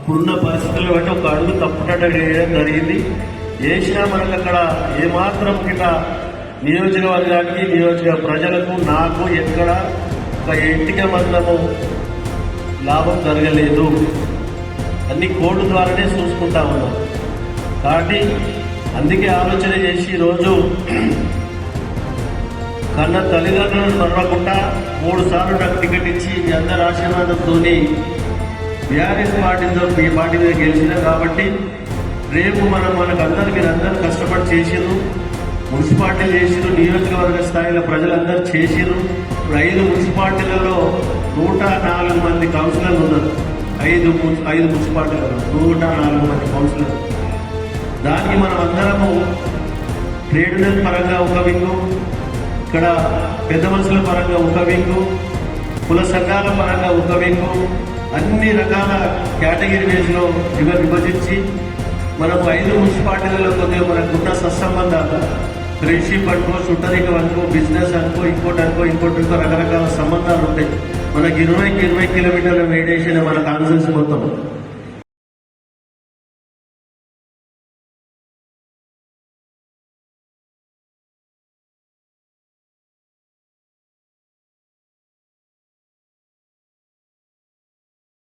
అప్పుడున్న పరిస్థితులు బట్టి ఒక అడుగు తప్పుటట్టు వేయడం జరిగింది. వేసినా మనకు అక్కడ ఏమాత్రం గిట్ట నియోజకవర్గానికి నియోజక ప్రజలకు నాకు ఎక్కడ ఒక ఇంటిక మందము లాభం జరగలేదు. అన్ని కోర్టు ద్వారానే చూసుకుంటా ఉన్నాం. కాబట్టి అందుకే ఆలోచన చేసి ఈరోజు కన్న తల్లిదండ్రులను మరవకుండా 3 సార్లు నాకు టికెట్ ఇచ్చి మీ అందరి ఆశీర్వాదంతో బీఆర్ఎస్ పార్టీ మీద గెలిచిన కాబట్టి రేపు మనకందరూ మీరందరూ కష్టపడి చేసిరు, మున్సిపాలిటీలు చేసిరు, నియోజకవర్గ స్థాయిలో ప్రజలందరూ చేసిరు. ఇప్పుడు 5 మున్సిపాలిటీలలో 104 మంది కౌన్సిలర్లు ఉన్నారు. 5 మున్సిపాలిటీలలో 104 మంది కౌన్సిలర్లు. దానికి మనం అందరము ట్రేడ్ యూనియన్ పరంగా ఒక వింగు, ఇక్కడ పెద్ద మనుషుల పరంగా ఒక వింగు, కుల సంఘాల పరంగా ఒక వింగు, అన్ని రకాల కేటగిరీ వేస్లో విభజించి మనము 5 మున్సిపాలిటీలలో కొద్దిగా మనకున్న సత్సంబంధాలు ఫ్రెండ్షిప్ అనుకో, చుట్టరికం అనుకో, బిజినెస్ అనుకో, ఇంకోటి రకరకాల సంబంధాలు ఉంటాయి. మనకి 20 కిలోమీటర్ల రేడియేషన్ మన కాన్సెన్స్ మొత్తం.